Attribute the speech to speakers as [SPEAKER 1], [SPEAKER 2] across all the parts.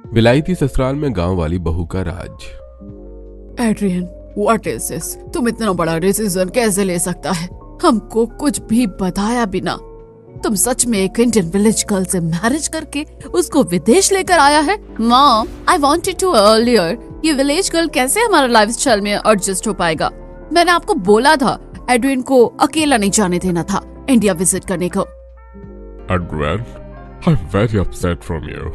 [SPEAKER 1] विलायती ससुराल में गांव वाली बहू का राज।
[SPEAKER 2] Adrian, what is this? तुम इतना बड़ा डिसीजन कैसे ले सकता है, हमको कुछ भी बताया बिना? तुम सच में एक इंडियन विलेज गर्ल से मैरिज करके उसको विदेश लेकर आया है? Mom, I wanted to earlier, ये विलेज गर्ल कैसे हमारा लाइफस्टाइल में एडजस्ट हो पाएगा? मैंने आपको बोला था एड्रियन को अकेला नहीं जाने देना था इंडिया विजिट करने को।
[SPEAKER 3] Adrian, I am very upset from you.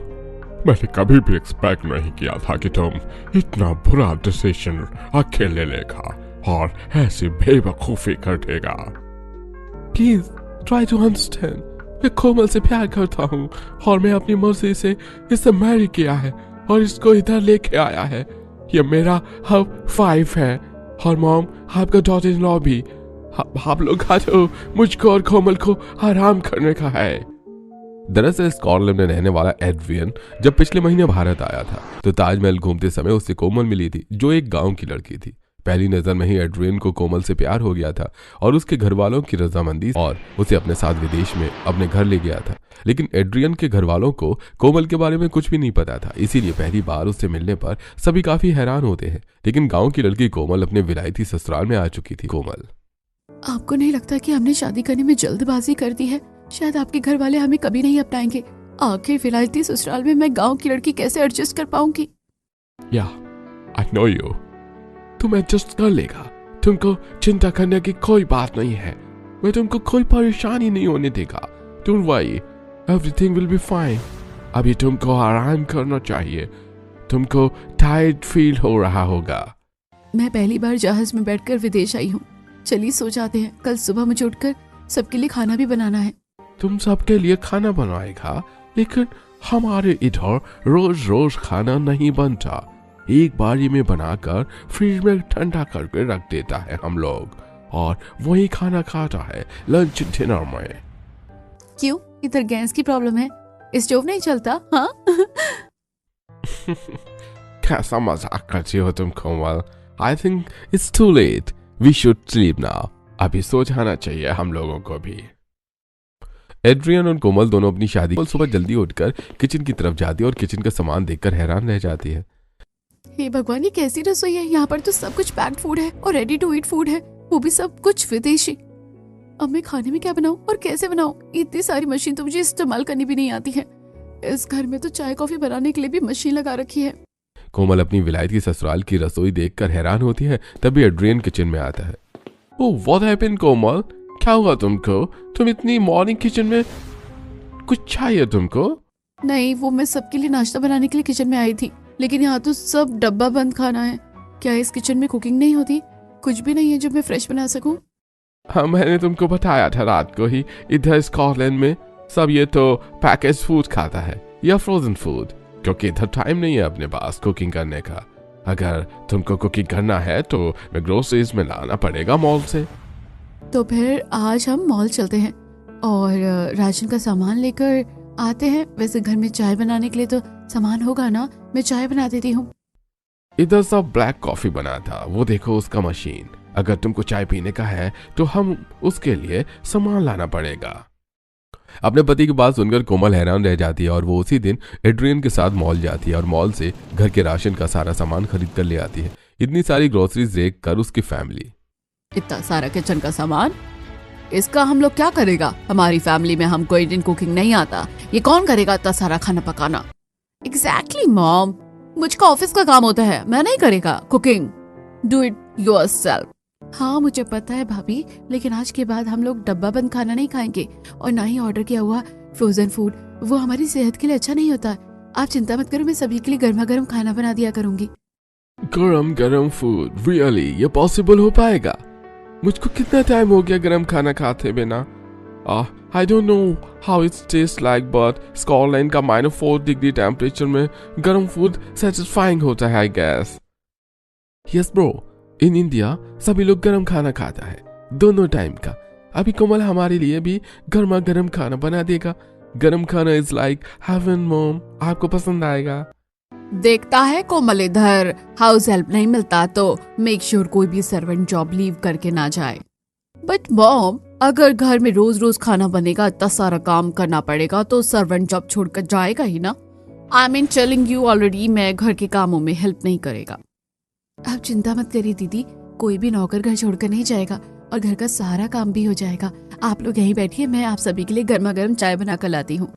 [SPEAKER 3] मैंने कभी भी एक्सपेक्ट नहीं किया था कि तुम इतना बुरा डिसीजन अकेले लेगा और ऐसी बेवकूफी कर देगा।
[SPEAKER 1] Please try to understand. मैं कोमल से प्यार करता हूँ और मैं अपनी मर्जी से इसे मैरी किया है और इसको इधर लेके आया है। ये मेरा हब 5 है और मॉम आपका डॉटर इन लॉ भी। आप लोग आ जाओ, मुझको और कोमल को आराम करने का है। दरअसल स्कॉटलैंड में रहने वाला एड्रियन जब पिछले महीने भारत आया था तो ताजमहल घूमते समय उससे कोमल मिली थी, जो एक गांव की लड़की थी। पहली नजर में ही एड्रियन को कोमल से प्यार हो गया था और उसके घर वालों की रजामंदी और उसे अपने साथ विदेश में अपने घर ले गया था। लेकिन एड्रियन के घर वालों को कोमल के बारे में कुछ भी नहीं पता था, इसीलिए पहली बार उससे मिलने पर सभी काफी हैरान होते हैं। लेकिन गाँव की लड़की कोमल अपने विलायती ससुराल में आ चुकी थी। कोमल,
[SPEAKER 2] आपको नहीं लगता कि हमने शादी करने में जल्दबाजी कर दी है? शायद आपके घर वाले हमें कभी नहीं अपनाएंगे। आखिर विलायती ससुराल में मैं गांव की लड़की कैसे एडजस्ट कर पाऊंगी?
[SPEAKER 1] या आई नो यू, तुम एडजस्ट कर लेगा। तुमको चिंता करने की कोई बात नहीं है। मैं तुमको कोई परेशानी नहीं होने देगा। Don't worry, everything will be fine. अभी तुमको आराम करना चाहिए। तुमको टायर्ड फील हो रहा होगा।
[SPEAKER 2] मैं पहली बार जहाज में बैठकर विदेश आई हूँ। चलिए सो जाते हैं, कल सुबह मुझे उठकर सबके लिए खाना भी बनाना है।
[SPEAKER 1] तुम सबके लिए खाना बनाएगा, लेकिन हमारे इधर रोज रोज खाना नहीं बनता। एक बारी में बनाकर फ्रिज में ठंडा करके रख देता है हम लोग और वही खाना खाता है लंच डिनर में।
[SPEAKER 2] क्यों, इधर गैस की प्रॉब्लम है? स्टोव नहीं चलता? हाँ।
[SPEAKER 1] कैसा मजाक करती हो तुम Komal? I think it's too late, we should sleep now. अभी सो जाना चाहिए हम लोगों को भी। एड्रियन और कोमल दोनों अपनी शादी को सुबह जल्दी उठकर किचन की तरफ जाती है और किचन का सामान देखकर हैरान रह जाती है।
[SPEAKER 2] हे भगवान, ये कैसी रसोई है? यहाँ पर तो सब कुछ पैक्ड फूड है और रेडी टू ईट फूड है, वो भी सब कुछ विदेशी। अब मैं खाने में क्या बनाऊं और कैसे बनाऊं? इतनी सारी मशीन तो मुझे इस्तेमाल करनी भी नहीं आती है। इस घर में तो चाय कॉफी बनाने के लिए भी मशीन लगा रखी है।
[SPEAKER 1] कोमल अपनी विलायती ससुराल की रसोई देखकर हैरान होती है। तभी एड्रियन किचन में आता है। ओह, व्हाट हैपेंड कोमल? क्या हुआ तुमको? तुम इतनी मॉर्निंग किचन में? कुछ चाहिए तुमको?
[SPEAKER 2] नहीं, वो मैं सबके लिए नाश्ता बनाने के लिए किचन में आई थी, लेकिन यहाँ तो सब डब्बा बंद खाना है। क्या इस किचन में कुकिंग नहीं होती? कुछ भी नहीं है जो मैं फ्रेश बना सकूं?
[SPEAKER 1] हाँ, मैंने तुमको बताया था रात को ही, इधर स्कॉटलैंड में सब ये तो पैकेज फूड खाता है या फ्रोजन फूड, क्योंकि इधर टाइम नहीं है अपने पास कुकिंग करने का। अगर तुमको कुकिंग करना है तो मैं ग्रोसरीज में लाना पड़ेगा मॉल से।
[SPEAKER 2] तो फिर आज हम मॉल चलते हैं और राशन का सामान लेकर आते हैं। वैसे घर में चाय बनाने के लिए तो सामान होगा ना, मैं चाय बना देती हूँ।
[SPEAKER 1] इधर सब ब्लैक कॉफी बना था, वो देखो उसका मशीन। अगर तुमको चाय पीने का है तो हम उसके लिए सामान लाना पड़ेगा। अपने पति की बात सुनकर कोमल हैरान रह जाती है और वो उसी दिन एड्रियन के साथ मॉल जाती है और मॉल से घर के राशन का सारा सामान खरीद कर ले आती है। इतनी सारी ग्रोसरीज देख कर उसकी फैमिली,
[SPEAKER 2] इतना सारा किचन का सामान, इसका हम लोग क्या करेगा? हमारी फैमिली में हमको इंडियन कुकिंग नहीं आता, ये कौन करेगा इतना सारा खाना पकाना? एग्जैक्टली मॉम, मुझको ऑफिस का काम होता है, मैं नहीं करेगा कुकिंग। Do it yourself. हाँ मुझे पता है भाभी, लेकिन आज के बाद हम लोग डब्बा बंद खाना नहीं खाएंगे और ना ही ऑर्डर किया हुआ फ्रोजन फूड। वो हमारी सेहत के लिए अच्छा नहीं होता। आप चिंता मत करो, मैं सभी के लिए गर्मा गर्म खाना बना दिया करूंगी।
[SPEAKER 1] गरम गरम फूड, रियली ये पॉसिबल हो पाएगा? मुझको कितना टाइम हो गया गरम खाना खाते बिना। I don't know how it's taste like, but Scotland का -4 डिग्री टेम्परेचर में गरम फूड सेटिस्फाइंग होता है I guess. Yes bro, in India सभी लोग गरम खाना खाता है, दोनों टाइम का। अभी कोमल हमारे लिए भी गर्मा गर्म खाना बना देगा। गरम खाना इज लाइक हेवन मॉम, आपको पसंद आएगा।
[SPEAKER 2] देखता है कोमल, इधर हाउस हेल्प नहीं मिलता तो मेक श्योर कोई भी सर्वेंट जॉब लीव करके ना जाए। बट मॉम, अगर घर में रोज रोज खाना बनेगा, इतना सारा काम करना पड़ेगा तो सर्वेंट जॉब छोड़कर जाएगा ही ना। I mean telling you already, मैं घर के कामों में हेल्प नहीं करेगा। आप चिंता मत करिए दीदी, कोई भी नौकर घर छोड़कर नहीं जाएगा और घर का सारा काम भी हो जाएगा। आप लोग यहीं बैठिए, मैं आप सभी के लिए गर्मा गर्म चाय बना कर लाती हूँ।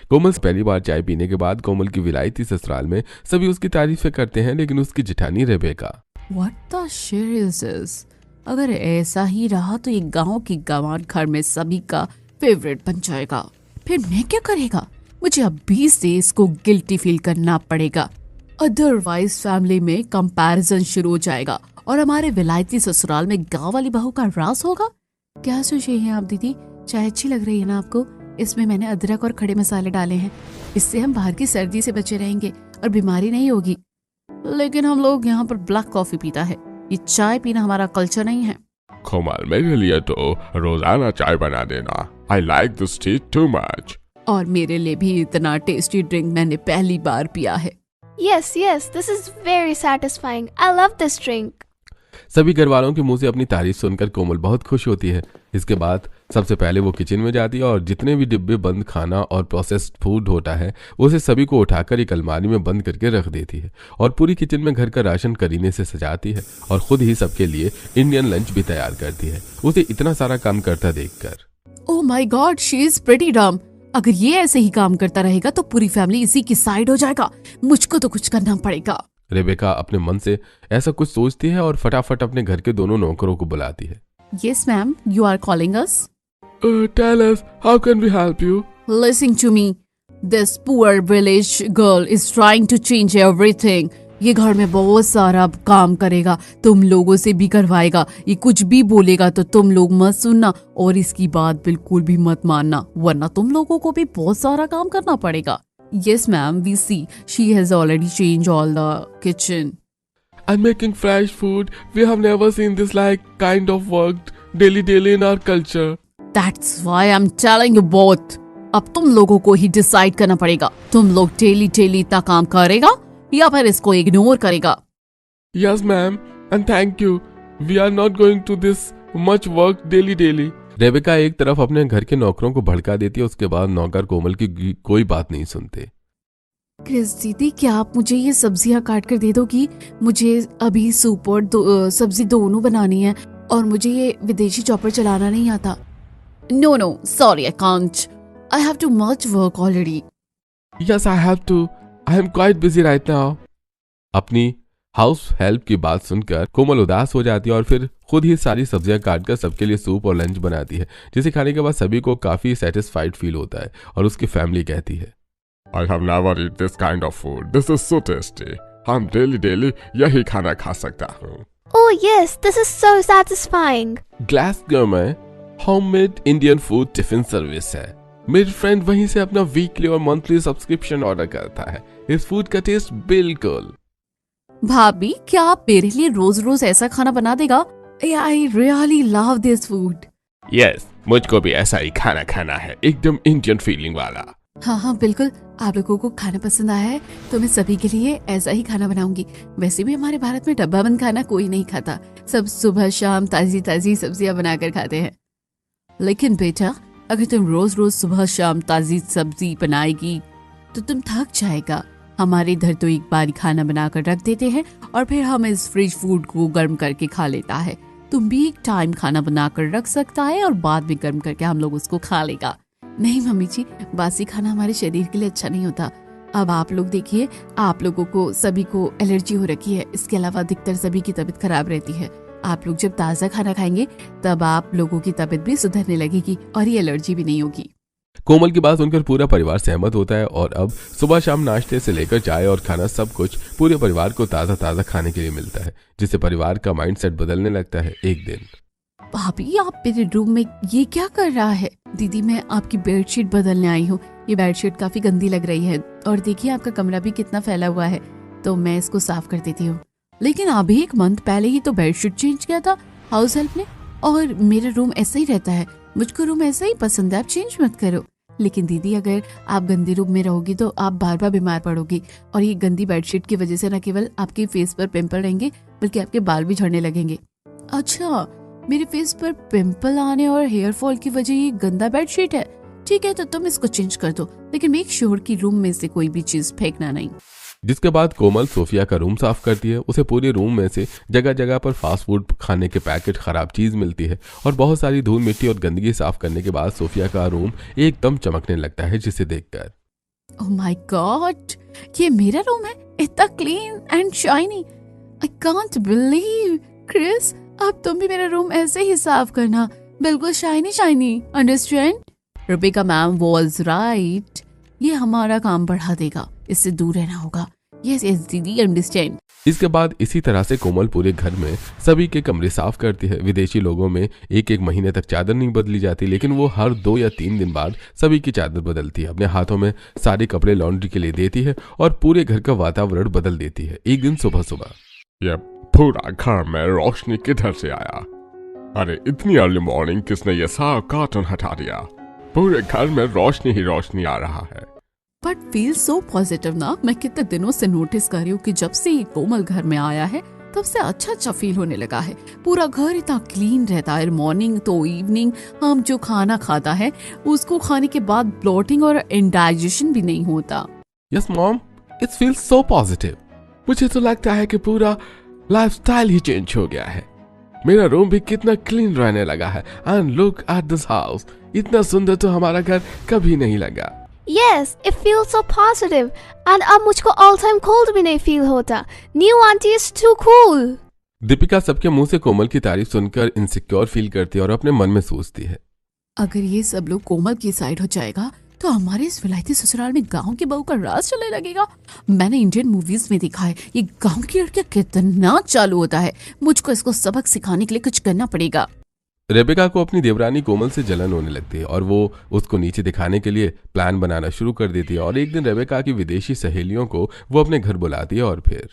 [SPEAKER 1] कोमल पहली बार चाय पीने के बाद कोमल की विलायती ससुराल में सभी उसकी तारीफें करते हैं, लेकिन उसकी जेठानी Rebecca,
[SPEAKER 2] What the shit is this? अगर ऐसा ही रहा तो ये गांव की गंवार घर में सभी का फेवरेट बन जाएगा। फिर मैं क्या करेगा? मुझे अभी से इसको गिल्टी फील करना पड़ेगा, अदरवाइज फैमिली में कंपैरिजन शुरू हो जाएगा और हमारे विलायती ससुराल में गांव वाली बहू का राज होगा। क्या सोच रही हैं आप दीदी? चाय अच्छी लग रही है ना आपको? इसमें मैंने अदरक और खड़े मसाले डाले हैं, इससे हम बाहर की सर्दी से बचे रहेंगे और बीमारी नहीं होगी। लेकिन हम लोग यहाँ पर ब्लैक कॉफी पीता है, ये चाय पीना हमारा कल्चर नहीं है।
[SPEAKER 3] कोमल, मेरे लिए तो रोजाना चाय बना देना। I like this tea too much.
[SPEAKER 2] और मेरे लिए भी इतना टेस्टी ड्रिंक मैंने पहली बार पिया है।
[SPEAKER 4] Yes, this is very satisfying. I love this drink.
[SPEAKER 1] सभी घर वालों के मुंह से अपनी तारीफ सुनकर कोमल बहुत खुश होती है। इसके बाद सबसे पहले वो किचन में जाती है और जितने भी डिब्बे बंद खाना और प्रोसेस्ड फूड होता है उसे सभी को उठाकर एक अलमारी में बंद करके रख देती है और पूरी किचन में घर का राशन करीने से सजाती है और खुद ही सबके लिए इंडियन लंच भी तैयार करती है, उसे इतना सारा काम करता देखकर।
[SPEAKER 2] ओह my God, she is pretty डम। अगर ये ऐसे ही काम करता रहेगा तो पूरी फैमिली इसी की साइड हो जाएगा। मुझको तो कुछ करना पड़ेगा।
[SPEAKER 1] रेबेका अपने मन से ऐसा कुछ सोचती है और फटाफट अपने घर के दोनों नौकरों को बुलाती है।
[SPEAKER 2] Yes ma'am, you are calling us.
[SPEAKER 1] Tell us, how can we help you?
[SPEAKER 2] Listen to me. This poor village girl is trying to change everything. ये घर में बहुत सारा काम करेगा, तुम लोगों से भी करवाएगा। ये कुछ भी बोलेगा तो तुम लोग मत सुनना और इसकी बात बिल्कुल भी मत मानना, वरना तुम लोगों को भी बहुत सारा काम करना पड़ेगा। Yes ma'am, we see. She has already changed all the kitchen.
[SPEAKER 1] I'm making fresh food. We have never seen this like kind of work daily in our culture.
[SPEAKER 2] That's why I'm telling you both. अब तुम लोगों को ही decide करना पड़ेगा, तुम लोग daily इतना काम करेगा या फिर इसको इग्नोर करेगा।
[SPEAKER 1] Yes ma'am, and thank you. We are not going to this much work daily. Rebecca एक तरफ अपने घर के नौकरों को भड़का देती है, उसके बाद नौकर कोमल की कोई बात नहीं सुनते।
[SPEAKER 2] क्रिस दीदी, क्या आप मुझे ये सब्जियां काट कर दे दोगी? मुझे अभी सूप और सब्जी दोनों बनानी है और मुझे ये विदेशी चॉपर चलाना नहीं आता। No, sorry, I can't. I have too much work already.
[SPEAKER 1] Yes, I have to. I am quite busy right now. अपनी हाउस हेल्प की बात सुनकर कोमल उदास हो जाती है और फिर खुद ही सारी सब्जियां काटकर सबके लिए सूप और लंच बनाती है, जिसे खाने के बाद सभी को काफी सेटिस्फाइड फील होता है और उसकी फैमिली कहती है,
[SPEAKER 3] I have never eaten this kind of food. This is so tasty. हम डेली यही खाना खा सकता हूँ।
[SPEAKER 4] Oh yes, this is so satisfying.
[SPEAKER 1] Glass घर में homemade Indian food tiffin service है। मेरी फ्रेंड वहीं से अपना वीकली और मंथली सब्सक्रिप्शन ऑर्डर करता है। इस फूड का टेस्ट बिल्कुल।
[SPEAKER 2] भाभी, क्या आप मेरे लिए रोज रोज ऐसा खाना बना देगा? I really love this food.
[SPEAKER 1] Yes, मुझको भी ऐसा ही खाना खाना है, एकदम इंडियन फीलिंग वाला।
[SPEAKER 2] हाँ बिल्कुल, आप लोगों को खाना पसंद आया है तो मैं सभी के लिए ऐसा ही खाना बनाऊंगी। वैसे भी हमारे भारत में डब्बा बंद खाना कोई नहीं खाता, सब सुबह शाम ताजी सब्जियां बनाकर खाते हैं। लेकिन बेटा, अगर तुम रोज रोज सुबह शाम ताजी सब्जी बनाएगी तो तुम थक जाएगा। हमारे इधर तो एक बार खाना बनाकर रख देते हैं और फिर हम इस फ्रिज फूड को गर्म करके खा लेता है। तुम भी एक टाइम खाना बनाकर रख सकता है और बाद में गर्म करके हम लोग उसको खा लेगा। नहीं मम्मी जी, बासी खाना हमारे शरीर के लिए अच्छा नहीं होता। अब आप लोग देखिए, आप लोगों को सभी को एलर्जी हो रखी है, इसके अलावा अधिकतर सभी की तबीयत खराब रहती है। आप लोग जब ताज़ा खाना खाएंगे तब आप लोगों की तबीयत भी सुधरने लगेगी और ये एलर्जी भी नहीं होगी।
[SPEAKER 1] कोमल की बात सुनकर पूरा परिवार सहमत होता है और अब सुबह शाम नाश्ते से लेकर चाय और खाना सब कुछ पूरे परिवार को ताज़ा खाने के लिए मिलता है, जिससे परिवार का माइंडसेट बदलने लगता है। एक दिन,
[SPEAKER 2] भाभी आप मेरे रूम में ये क्या कर रहा है? दीदी, मैं आपकी बेडशीट बदलने आई हूँ। ये बेडशीट काफी गंदी लग रही है और देखिए आपका कमरा भी कितना फैला हुआ है, तो मैं इसको साफ कर देती हूँ। लेकिन अभी 1 मंथ पहले ही तो बेडशीट चेंज किया था हाउस हेल्प ने, और मेरा रूम ऐसा ही रहता है। मुझको रूम ऐसा ही पसंद है, आप चेंज मत करो। लेकिन दीदी, अगर आप गंदे रूम में रहोगी तो आप बार बार बीमार पड़ोगी और ये गंदी बेडशीट की वजह से न केवल आपके फेस पर पिंपल रहेंगे बल्कि आपके बाल भी झड़ने लगेंगे। अच्छा, मेरे फेस पर पिंपल आने और हेयर फॉल की वजह ये गंदा बेडशीट है? ठीक है तो तुम इसको चेंज कर दो, लेकिन मेक श्योर कि रूम में से कोई भी चीज फेंकना नहीं।
[SPEAKER 1] जिसके बाद कोमल सोफिया का रूम साफ करती है। उसे पूरे रूम में से जगह जगह पर फास्ट फूड खाने के पैकेट, खराब चीज मिलती है और बहुत सारी धूल मिट्टी और गंदगी साफ करने के बाद सोफिया का रूम एकदम चमकने लगता है, जिसे देखकर
[SPEAKER 2] ओह माय गॉड, ये मेरा रूम है, इतना clean and shiny. I can't believe. Chris, अब तुम भी मेरा रूम ऐसे ही साफ करना, बिल्कुल shiny shiny, understand? Rebecca ma'am was right, ये हमारा काम बढ़ा देगा, इससे दूर रहना होगा। यस यस दीदी, अंडरस्टैंड।
[SPEAKER 1] इसके बाद इसी तरह से कोमल पूरे घर में सभी के कमरे साफ करती है। विदेशी लोगों में एक महीने तक चादर नहीं बदली जाती, लेकिन वो हर 2 या 3 दिन बाद सभी की चादर बदलती है। अपने हाथों में सारे कपड़े लॉन्ड्री के लिए देती है और पूरे घर का वातावरण बदल देती है। एक दिन सुबह सुबह
[SPEAKER 3] ये पूरा घर में रोशनी किधर से आया? अरे इतनी अर्ली मॉर्निंग किसने ये सारा कार्टून हटा दिया? पूरे घर में रोशनी ही रोशनी आ रहा है।
[SPEAKER 2] बट फील सो पॉजिटिव ना। मैं कितने दिनों से नोटिस कर रही हूँ कि जब से ये कोमल घर में आया है तब से अच्छा फील होने लगा है। पूरा घर इतना क्लीन रहता है। मॉर्निंग तो इवनिंग हम जो खाना खाता है उसको खाने के बाद ब्लोटिंग और इंडाइजेशन भी नहीं होता।
[SPEAKER 1] Yes mom, it feels so positive. मुझे तो लगता है कि पूरा लाइफस्टाइल ही चेंज हो गया है। मेरा रूम भी कितना क्लीन रहने लगा है। And look at this house, इतना सुंदर तो हमारा घर कभी नहीं लगा।
[SPEAKER 4] Yes, it feels so positive. And अब मुझको all time cold भी नहीं feel होता. New auntie is too cool.
[SPEAKER 1] Deepika सबके मुंह से कोमल की तारीफ सुनकर इनसिक्योर फील करती है और अपने मन में सोचती है,
[SPEAKER 2] अगर ये सब लोग कोमल की साइड हो जाएगा तो हमारे इस विलायती ससुराल में गांव की बहू का राज चलने लगेगा। मैंने इंडियन मूवीज में देखा है ये गांव की लड़कियां कितना चालू होता है। मुझको इसको सबक सिखाने के लिए कुछ करना पड़ेगा।
[SPEAKER 1] रेबेका को अपनी देवरानी कोमल से जलन होने लगती है और वो उसको नीचे दिखाने के लिए प्लान बनाना शुरू कर देती है। और एक दिन रेबेका की विदेशी सहेलियों को वो अपने घर बुलाती है और फिर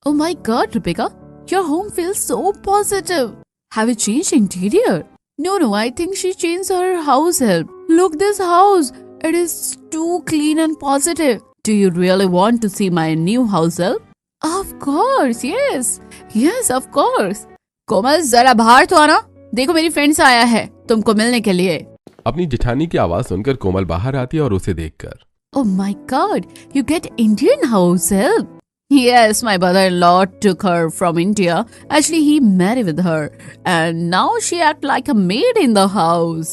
[SPEAKER 2] oh my god Rebecca, your home feels so positive. Have you changed interior? No, I think she changed her house help. Look this house, it is too clean and positive. Do you really want to see my new house help? Of course, yes of course. Komal जरा बाहर तो आना, देखो मेरी friends आया है तुमको मिलने के लिए।
[SPEAKER 1] अपनी जेठानी की आवाज सुनकर कोमल बाहर आती है और उसे देखकर
[SPEAKER 2] ओह my God, you get Indian house help? Yes, my brother-in-law took her from India. Actually, he married with her, and now she act like a maid in the house.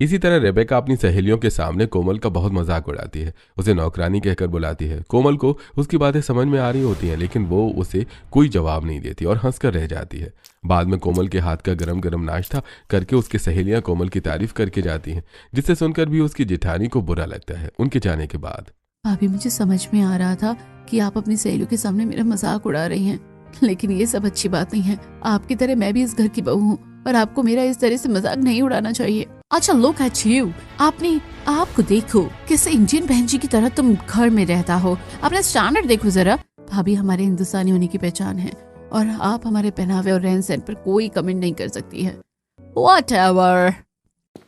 [SPEAKER 1] इसी तरह रेबेका अपनी सहेलियों के सामने कोमल का बहुत मजाक उड़ाती है। उसे नौकरानी कहकर बुलाती है। कोमल को उसकी बातें समझ में आ रही होती हैं, लेकिन वो उसे कोई जवाब नहीं देती और हंसकर रह जाती है। बाद में कोमल के हाथ का गरम गरम नाश्ता करके उसकी सहेलियां कोमल की तारीफ करके जाती हैं, जिसे सुनकर भी उसकी जेठानी को बुरा लगता है। उनके जाने के बाद
[SPEAKER 2] भाभी, मुझे समझ में आ रहा था कि आप अपनी सहेलियों के सामने मेरा मजाक उड़ा रही हैं, लेकिन ये सब अच्छी बात नहीं है। आपकी तरह मैं भी इस घर की बहू हूँ और आपको मेरा इस तरह से मजाक नहीं उड़ाना चाहिए। अच्छा, लुक एट यू, आपको देखो किसी इंडियन बहन जी की तरह तुम घर में रहता हो। अपना स्टैंडर्ड देखो जरा। भाभी हमारे हिंदुस्तानी होने की पहचान है और आप हमारे पहनावे और रहन सहन पर कोई कमेंट नहीं कर सकती है। Whatever.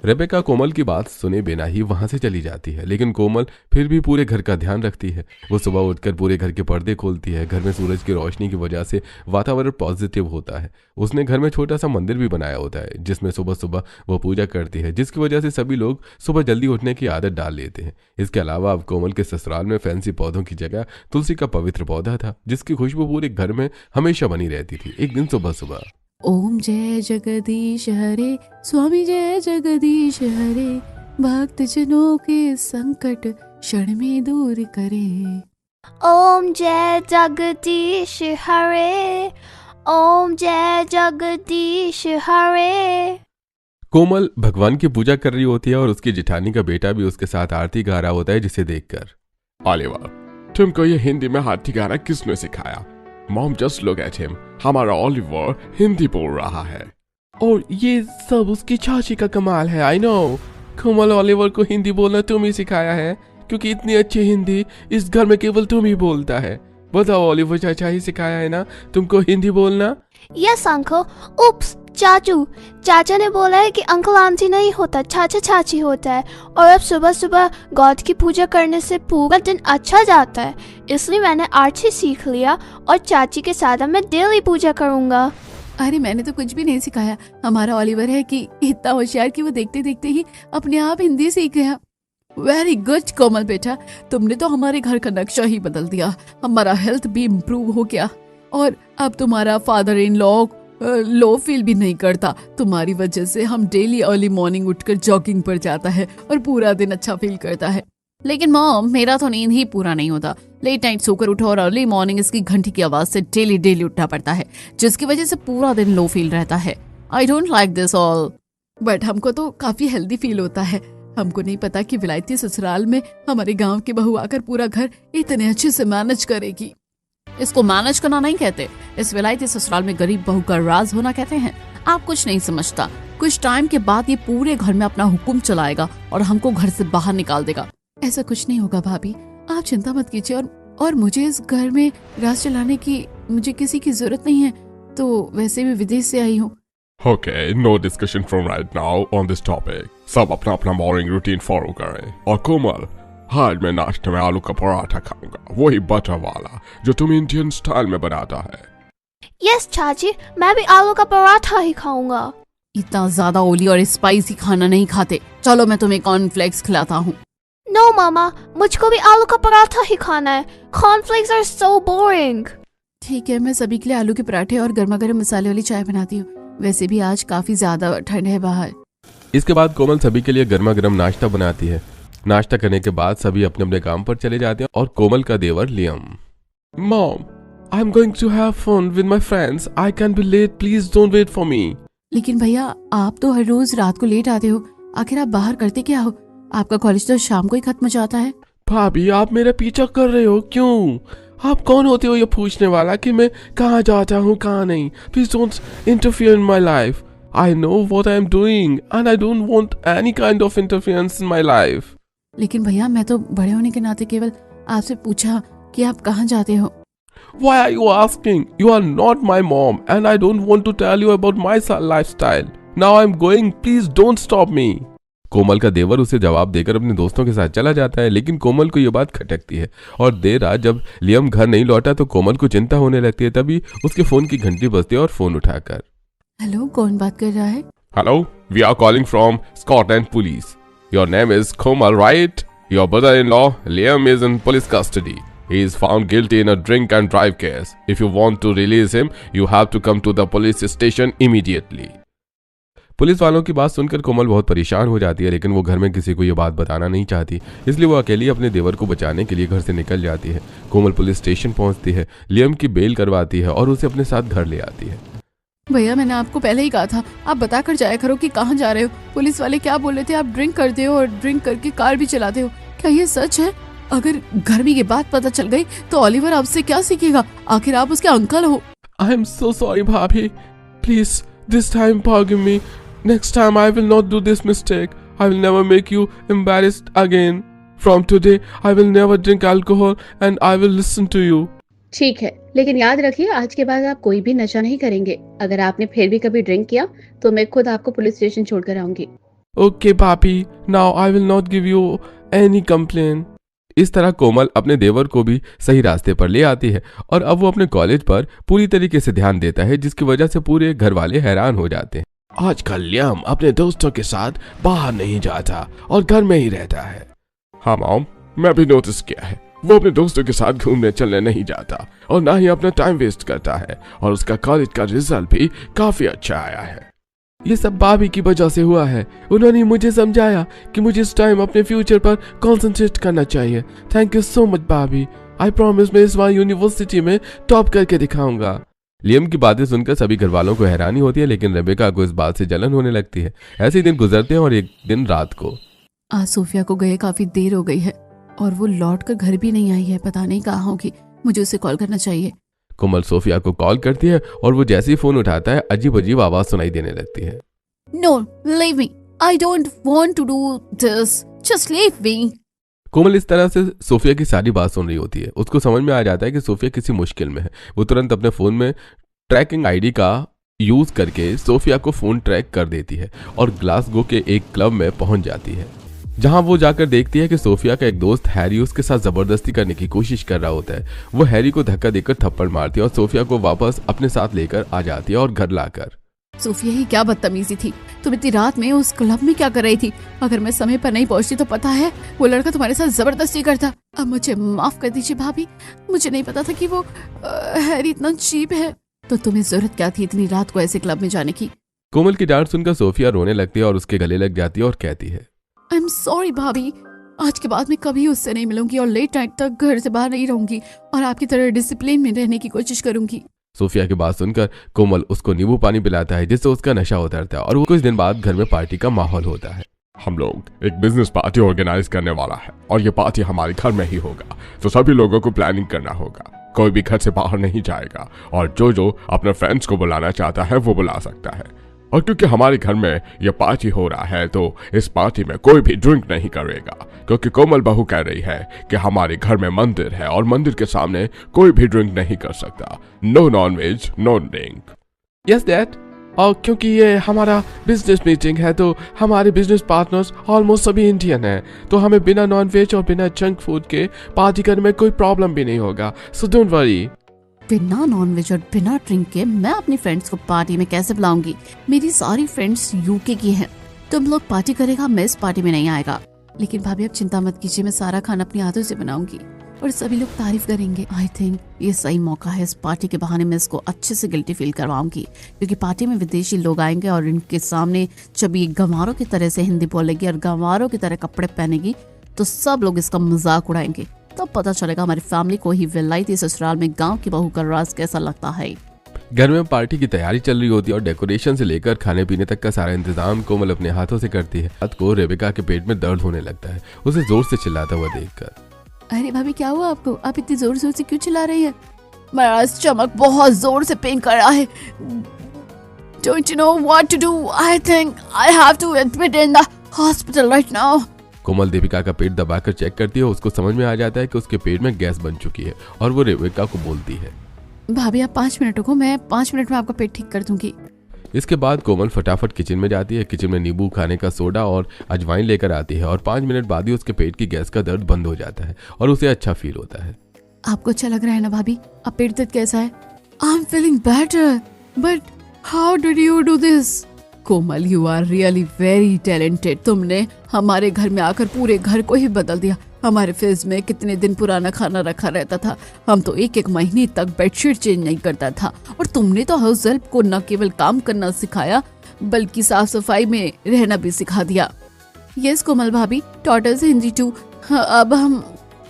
[SPEAKER 1] रेबेका कोमल की बात सुने बिना ही वहां से चली जाती है, लेकिन कोमल फिर भी पूरे घर का ध्यान रखती है। वो सुबह उठकर पूरे घर के पर्दे खोलती है। घर में सूरज की रोशनी की वजह से वातावरण पॉजिटिव होता है। उसने घर में छोटा सा मंदिर भी बनाया होता है, जिसमें सुबह सुबह वो पूजा करती है, जिसकी वजह से सभी लोग सुबह जल्दी उठने की आदत डाल लेते हैं। इसके अलावा अब कोमल के ससुराल में फैंसी पौधों की जगह तुलसी का पवित्र पौधा था, जिसकी खुशबू पूरे घर में हमेशा बनी रहती थी। एक दिन सुबह सुबह
[SPEAKER 2] ओम जय जगदीश हरे, स्वामी जय जगदीश हरे, भक्त जनों के संकट क्षण में दूर करे।
[SPEAKER 4] ओम जय जगदीश हरे, ओम जय जगदीश हरे।
[SPEAKER 1] कोमल भगवान की पूजा कर रही होती है और उसकी जेठानी का बेटा भी उसके साथ आरती गा रहा होता है, जिसे देखकर
[SPEAKER 3] ऑलिवर, तुमको ये हिंदी में आरती गाना किसने सिखाया? Mom, just look at him, हमारा ऑलिवर हिंदी बोल रहा है।
[SPEAKER 1] और ये सब उसकी चाची का कमाल है। आई नो, कोमल ऑलिवर को हिंदी बोलना तुम ही सिखाया है, क्योंकि इतनी अच्छी हिंदी इस घर में केवल तुम ही बोलता है। बताओ, ऑलिवर चाचा ही सिखाया है ना तुमको हिंदी बोलना?
[SPEAKER 4] Yes uncle. उप्स, चाचा ने बोला है कि अंकल आंटी नहीं होता, चाचा चाची होता है। और अब सुबह सुबह गॉड की पूजा करने से पूरा दिन अच्छा जाता है, इसलिए मैंने आरती सीख लिया और चाची के साथ मैं डेली पूजा करूंगा।
[SPEAKER 2] अरे मैंने तो कुछ भी नहीं सिखाया। हमारा ऑलिवर है कि इतना होशियार कि वो देखते देखते ही अपने आप हिंदी सीख गया। वेरी गुड कोमल बेटा, तुमने तो हमारे घर का नक्शा ही बदल दिया। हमारा हेल्थ भी इम्प्रूव हो गया और अब तुम्हारा father in law low feel भी नहीं करता। तुम्हारी वजह से हम डेली अर्ली मॉर्निंग उठकर जॉगिंग पर जाता है और पूरा दिन अच्छा फील करता है। लेकिन मॉम, मेरा तो नींद ही पूरा नहीं होता। लेट नाइट सोकर उठो और अर्ली मॉर्निंग इसकी घंटी की आवाज से डेली उठना पड़ता है, जिसकी वजह से पूरा दिन लो फील रहता है। I don't like this all. But हमको तो काफी हेल्दी फील होता है। हमको नहीं पता कि विलायती ससुराल में हमारे गांव की बहू आकर पूरा घर इतने अच्छे से मैनेज करेगी। इसको मैनेज करना नहीं कहते, इस विलायती ससुराल में गरीब बहू का राज होना कहते हैं। आप कुछ नहीं समझता। कुछ टाइम के बाद ये पूरे घर में अपना हुक्म चलाएगा और हमको घर से बाहर निकाल देगा। ऐसा कुछ नहीं होगा भाभी, आप चिंता मत कीजिए। और मुझे इस घर में राज चलाने की मुझे किसी की जरूरत नहीं है। तो वैसे भी विदेश से आई हूँ।
[SPEAKER 3] Okay, no discussion from right now on this topic. सब अपना अपना मॉर्निंग रूटीन फॉलो करें। और कोमल, आज मैं नाश्ते में आलू का पराठा खाऊंगा, वही बटर वाला जो तुम इंडियन स्टाइल में बनाता है।
[SPEAKER 4] यस चाची, मैं भी आलू का पराठा ही खाऊंगा।
[SPEAKER 2] इतना ज्यादा ऑयली और स्पाइसी खाना नहीं खाते। चलो मैं तुम्हें कॉर्नफ्लेक्स खिलाता हूँ।
[SPEAKER 4] नो मामा, मुझको भी आलू का पराठा ही खाना है। Cornflakes are so boring.
[SPEAKER 2] ठीक है, मैं सभी के लिए आलू के पराठे और गर्मा गर्म मसाले वाली चाय बनाती हूँ। वैसे भी आज काफी ज्यादा ठंड है बाहर।
[SPEAKER 5] इसके बाद कोमल सभी के लिए गर्मा गर्म नाश्ता बनाती है। नाश्ता करने के बाद सभी अपने अपने काम पर चले जाते हैं और कोमल का देवर Liam.
[SPEAKER 1] Mom, I'm going to have fun with my friends. I can be late. Please don't wait for me.
[SPEAKER 2] लेकिन भैया, आप तो हर रोज रात को लेट आते हो। आखिर आप बाहर करते क्या हो? आपका कॉलेज तो शाम को ही खत्म हो जाता है।
[SPEAKER 1] भाभी, आप मेरा पीछा कर रहे हो क्यों? आप कौन होते हो ये पूछने वाला कि मैं कहाँ जाता हूँ कहाँ नहीं? Please don't interfere in my life. I know what I am doing and I don't want any kind of interference in my life.
[SPEAKER 2] लेकिन भैया, मैं तो बड़े होने के नाते केवल आपसे पूछा कि आप कहाँ जाते हो।
[SPEAKER 1] Why are you asking? You are not my mom and I don't want to tell you about my lifestyle. Now I'm going. Please don't stop me.
[SPEAKER 5] कोमल का देवर उसे जवाब देकर अपने दोस्तों के साथ चला जाता है, लेकिन कोमल को यह बात खटकती है और देर रात जब लियम घर नहीं लौटा तो कोमल को चिंता होने लगती है। तभी उसके फोन की घंटी बजती है और फोन उठाकर,
[SPEAKER 2] हेलो, कौन बात कर रहा है?
[SPEAKER 3] Hello, we are calling from Scotland Police. Your name is Komal, right? Your brother-in-law Liam is in police custody. He is found guilty in a drink and drive case. If you want to release him, you have to come to the police station immediately.
[SPEAKER 5] Police वालों की बात सुनकर कोमल बहुत परेशान हो जाती है, लेकिन वो घर में किसी को ये बात बताना नहीं चाहती, इसलिए वो अकेली अपने देवर को बचाने के लिए घर से निकल जाती है। कोमल पुलिस स्टेशन पहुंचती है, लियम की बेल करवाती है और उसे अपने साथ घर ले आती है।
[SPEAKER 2] भैया, मैंने आपको पहले ही कहा था, आप बता कर जाया करो कि कहाँ जा रहे हो। पुलिस वाले क्या बोल रहे थे? आप ड्रिंक करते हो और ड्रिंक करके कार भी चलाते हो। क्या ये सच है? अगर घर में ये बात पता चल गई तो ओलिवर आपसे क्या सीखेगा? आखिर आप उसके अंकल हो।
[SPEAKER 1] I am so sorry, Bhabhi. Please, this time forgive me. Next time I will not do this mistake. I will never make you embarrassed again. From today, I will never drink alcohol and I will listen to you.
[SPEAKER 6] ठीक है, लेकिन याद रखिए, आज के बाद आप कोई भी नशा नहीं करेंगे। अगर आपने फिर भी कभी ड्रिंक किया तो मैं खुद आपको पुलिस स्टेशन छोड़कर आऊंगी।
[SPEAKER 1] Okay, Bhabhi. Now I will not give you any complaint.
[SPEAKER 5] इस तरह कोमल अपने देवर को भी सही रास्ते पर ले आती है और अब वो अपने कॉलेज पर पूरी तरीके से ध्यान देता है, जिसकी वजह से पूरे घर वाले हैरान हो जाते हैं।
[SPEAKER 1] आजकल लियम अपने दोस्तों के साथ बाहर नहीं जाता और घर में ही रहता है।
[SPEAKER 3] हाँ मॉम, मैं भी नोटिस किया है। वो अपने दोस्तों के साथ घूमने चलने नहीं जाता और ना ही अपना टाइम वेस्ट करता है और उसका कॉलेज का रिजल्ट भी काफी अच्छा आया है।
[SPEAKER 1] ये सब भाभी की वजह से हुआ है। उन्होंने मुझे समझाया कि मुझे इस टाइम अपने फ्यूचर पर कंसंट्रेट करना चाहिए। थैंक यू सो मच भाभी। आई प्रॉमिस मैं इस बार यूनिवर्सिटी में टॉप करके दिखाऊंगा।
[SPEAKER 5] लियम की बातें सुनकर सभी घर वालों को हैरानी होती है, लेकिन रेबेका को इस बात से जलन होने लगती है। ऐसे ही दिन गुजरते हैं और एक दिन रात को
[SPEAKER 2] आज सोफिया को गए काफी देर हो गई है और वो लौट कर घर भी नहीं आई है। पता नहीं कहाँ होगी। मुझे उसे कॉल करना चाहिए।
[SPEAKER 5] कोमल सोफिया को कॉल करती है और वो जैसे ही फोन उठाता है अजीब अजीब आवाज सुनाई देने लगती है।
[SPEAKER 2] No, leave me. I don't want to do this. Just leave me.
[SPEAKER 5] Komal इस तरह से सोफिया की सारी बात सुन रही होती है। उसको समझ में आ जाता है कि सोफिया किसी मुश्किल में है। वो तुरंत अपने फोन में ट्रैकिंग आईडी का यूज करके सोफिया को फोन ट्रैक कर देती है और ग्लासगो के एक क्लब में पहुंच जाती है, जहां वो जाकर देखती है कि सोफिया का एक दोस्त हैरी उसके साथ जबरदस्ती करने की कोशिश कर रहा होता है। वो हैरी को धक्का देकर थप्पड़ मारती है और सोफिया को वापस अपने साथ लेकर आ जाती है और घर लाकर।
[SPEAKER 2] सोफिया ही क्या बदतमीजी थी। तुम इतनी रात में उस क्लब में क्या कर रही थी? अगर मैं समय पर नहीं पहुंचती तो पता है वो लड़का तुम्हारे साथ जबरदस्ती करता। अब मुझे माफ कर दीजिए भाभी, मुझे नहीं पता था कि वो हैरी इतना चीप है। तो तुम्हें जरूरत क्या थी इतनी रात को ऐसे क्लब में जाने की?
[SPEAKER 5] कोमल की डांट सुनकर सोफिया रोने लगती है और उसके गले लग जाती है और कहती है,
[SPEAKER 2] आई एम सॉरी भाभी, आज के बाद मैं कभी उससे नहीं मिलूंगी और लेट नाइट तक घर से बाहर नहीं रहूंगी और आपकी तरह डिसिप्लिन में रहने की कोशिश करूंगी।
[SPEAKER 5] सोफिया की बात सुनकर कोमल उसको नींबू पानी पिलाता है जिससे उसका नशा उतरता है और कुछ दिन बाद घर में पार्टी का माहौल होता है।
[SPEAKER 3] हम लोग एक बिजनेस पार्टी ऑर्गेनाइज करने वाला है और ये पार्टी हमारे घर में ही होगा, तो सभी लोगों को प्लानिंग करना होगा। कोई भी घर से बाहर नहीं जाएगा और जो अपने फ्रेंड्स को बुलाना चाहता है वो बुला सकता है। और क्योंकि हमारे घर में यह पार्टी हो रहा है तो इस पार्टी में कोई भी ड्रिंक नहीं करेगा, क्योंकि कोमल बहू कह रही है कि हमारे घर में मंदिर है और मंदिर के सामने कोई भी ड्रिंक नहीं कर सकता। No non veg, no drink.
[SPEAKER 1] Yes dad, और क्योंकि ये हमारा बिजनेस मीटिंग है तो हमारे बिजनेस पार्टनर्स ऑलमोस्ट सभी इंडियन हैं, तो हमें बिना नॉन वेज और बिना जंक फूड के पार्टी करने में कोई प्रॉब्लम भी नहीं होगा, सो डोंट वरी।
[SPEAKER 2] बिना नॉनवेज और बिना ड्रिंक के मैं अपनी फ्रेंड्स को पार्टी में कैसे बुलाऊंगी? मेरी सारी फ्रेंड्स यूके की हैं। तुम लोग पार्टी करेगा, मैं इस पार्टी में नहीं आएगा। लेकिन भाभी आप चिंता मत कीजिए, मैं सारा खाना अपने हाथों से बनाऊंगी और सभी लोग तारीफ करेंगे। आई थिंक ये सही मौका है, इस पार्टी के बहाने मैं इसको अच्छे से गिल्टी फील करवाऊंगी, क्योंकि पार्टी में विदेशी लोग आएंगे और इनके सामने जब ये गंवारों की तरह से हिंदी बोलेगी और गंवारों की तरह कपड़े पहनेगी तो सब लोग इसका मजाक उड़ाएंगे। तब पता चलेगा हमारी फैमिली को ही विलायती ससुराल में गांव की बहू का राज कैसा लगता है।
[SPEAKER 5] घर में पार्टी की तैयारी चल रही होती है और डेकोरेशन से लेकर खाने पीने तक का सारा इंतजाम कोमल अपने हाथों से करती है। रात को रेबिका के पेट में दर्द होने लगता है, उसे जोर से चिल्लाता हुआ देखकर।
[SPEAKER 2] अरे भाभी क्या हुआ आपको? आप इतनी जोर जोर से क्यों चिल्ला रही है? मेरा स्टमक बहुत जोर से पेन कर रहा है। Don't you know what to do? I think I have to admit in the hospital right now.
[SPEAKER 5] कोमल दीपिका का पेट दबाकर चेक करती है। उसको समझ में आ जाता है कि उसके पेट में गैस बन चुकी है और वो रेबिका को बोलती है,
[SPEAKER 2] भाभी आप 5 मिनट रुको, मैं 5 मिनट में आपका पेट ठीक कर दूंगी।
[SPEAKER 5] इसके बाद कोमल फटाफट किचन में जाती है। किचन में नींबू, खाने का सोडा और अजवाइन लेकर आती है और 5 मिनट बाद ही उसके पेट की गैस का दर्द बंद हो जाता है और उसे अच्छा फील होता है।
[SPEAKER 2] आपको अच्छा लग रहा है ना भाभी? अब पेट दर्द कैसा है? I am feeling better, but how did you do this? Komal you are really very talented. तुमने हमारे घर में आकर पूरे घर को ही बदल दिया। हमारे फ्रिज में कितने दिन पुराना खाना रखा रहता था, हम तो 1-1 महीने तक बेडशीट चेंज नहीं करता था, और तुमने तो हाउस हेल्प को न केवल काम करना सिखाया बल्कि साफ सफाई में रहना भी सिखा दिया। यस कोमल भाभी, टॉटर्स हिंदी टू।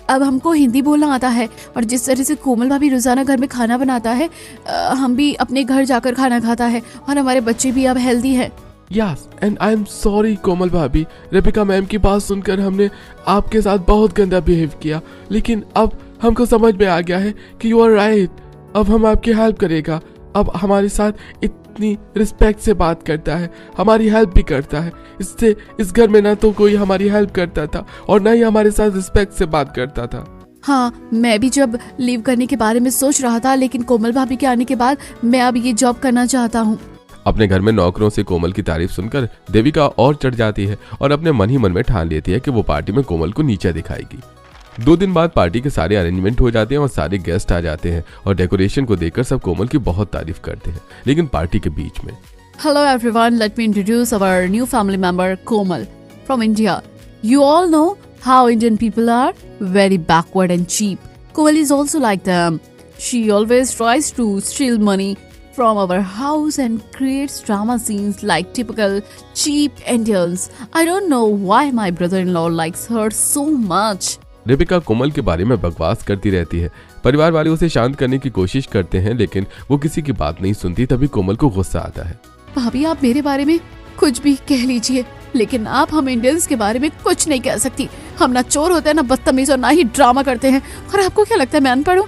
[SPEAKER 2] अब हमको हिंदी बोलना आता है, और जिस तरह से कोमल भाभी रोजाना घर में खाना बनाता है, हम भी अपने घर जाकर खाना खाता है और हमारे बच्चे भी अब हेल्दी है।
[SPEAKER 1] Yes and I am sorry Komal bhabhi, Rebecca ma'am की बात सुनकर हमने आपके साथ बहुत गंदा बिहेव किया, लेकिन अब हमको समझ में आ गया है कि यू आर राइट। अब हम आपकी हेल्प करेगा। अब हमारे साथ इतनी रिस्पेक्ट से बात करता है, हमारी हेल्प भी करता है। इससे इस घर में ना तो कोई हमारी हेल्प करता था और ना ही हमारे साथ रिस्पेक्ट से बात करता था।
[SPEAKER 2] हाँ, मैं भी जब लीव करने के बारे में सोच रहा था, लेकिन कोमल भाभी के आने के बाद मैं अब ये जॉब करना चाहता हूँ।
[SPEAKER 5] अपने घर में नौकरों से कोमल की तारीफ सुनकर देविका और चढ़ जाती है और अपने मन ही मन में ठान लेती है कि वो पार्टी में कोमल को नीचा दिखाएगी। 2 दिन बाद पार्टी के सारे अरेंजमेंट हो जाते हैं और सारे गेस्ट आ जाते हैं और डेकोरेशन को देखकर सब कोमल की बहुत तारीफ करते हैं। लेकिन पार्टी के बीच में
[SPEAKER 2] Hello everyone, let me introduce our new family member Komal from India. You all know how Indian people are, very backward and cheap. Komal is also like them. She always tries to steal money from our house and creates drama scenes like typical cheap Indians. I don't know why my brother-in-law likes her so much.
[SPEAKER 5] Rebecca Komal के बारे में बकवास करती रहती है। परिवार वाले उसे शांत करने की कोशिश करते हैं लेकिन वो किसी की बात नहीं सुनती। तभी कोमल को गुस्सा आता है।
[SPEAKER 2] भाभी आप मेरे बारे में कुछ भी कह लीजिए, लेकिन आप हम इंडियंस के बारे में कुछ नहीं कह सकती। हम ना चोर होते हैं, ना बदतमीज, और ना ही ड्रामा करते हैं। और आपको क्या लगता है मैं अनपढ़ हूँ?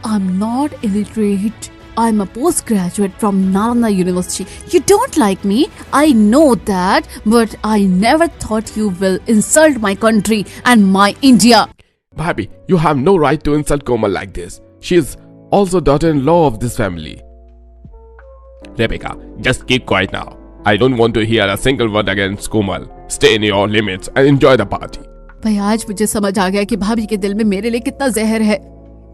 [SPEAKER 2] I am not illiterate. I'm a postgraduate from Nalanda University. You don't like me, I know that, but I never thought you will insult my country and my India.
[SPEAKER 1] Bhabhi, you have no right to insult Komal like this. She is also daughter-in-law of this family.
[SPEAKER 3] Rebecca, just keep quiet now. I don't want to hear a single word against Komal. Stay in your limits and enjoy the party.
[SPEAKER 2] भाई आज मुझे समझ आ गया कि भाभी के दिल में मेरे लिए कितना जहर है।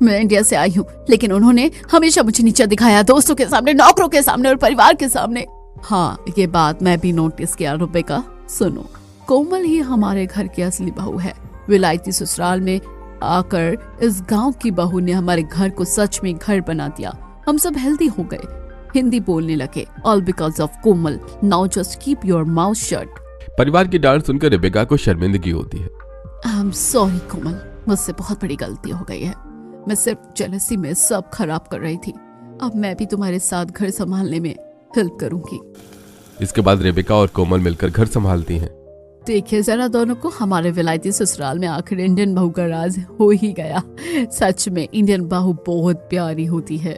[SPEAKER 2] मैं इंडिया से आई हूँ, लेकिन उन्होंने हमेशा मुझे नीचा दिखाया, दोस्तों के सामने, नौकरों के सामने और परिवार के सामने। हाँ, ये बात मैं भी नोटिस किया रुबिका। सुनो, कोमल ही हमारे घर की असली बहू है। विलायती ससुराल में आकर इस गांव की बहू ने हमारे घर को सच में घर बना दिया। हम सब हेल्दी हो गए, हिंदी बोलने लगे, all because of Komal. Now just keep your mouth shut.
[SPEAKER 5] परिवार की डांट सुनकर रेबेका को शर्मिंदगी होती है।
[SPEAKER 2] आई एम सॉरी कोमल, मुझसे बहुत बड़ी गलती हो गई है। मैं सिर्फ जेलसी में सब खराब कर रही थी। अब मैं भी तुम्हारे साथ घर संभालने में हेल्प करूंगी।
[SPEAKER 5] इसके बाद रेबेका और कोमल मिलकर घर संभालती हैं।
[SPEAKER 2] देखिए जरा दोनों को, हमारे विलायती ससुराल में आखिर इंडियन बहू का राज हो ही गया। सच में इंडियन बहू बहुत प्यारी होती है।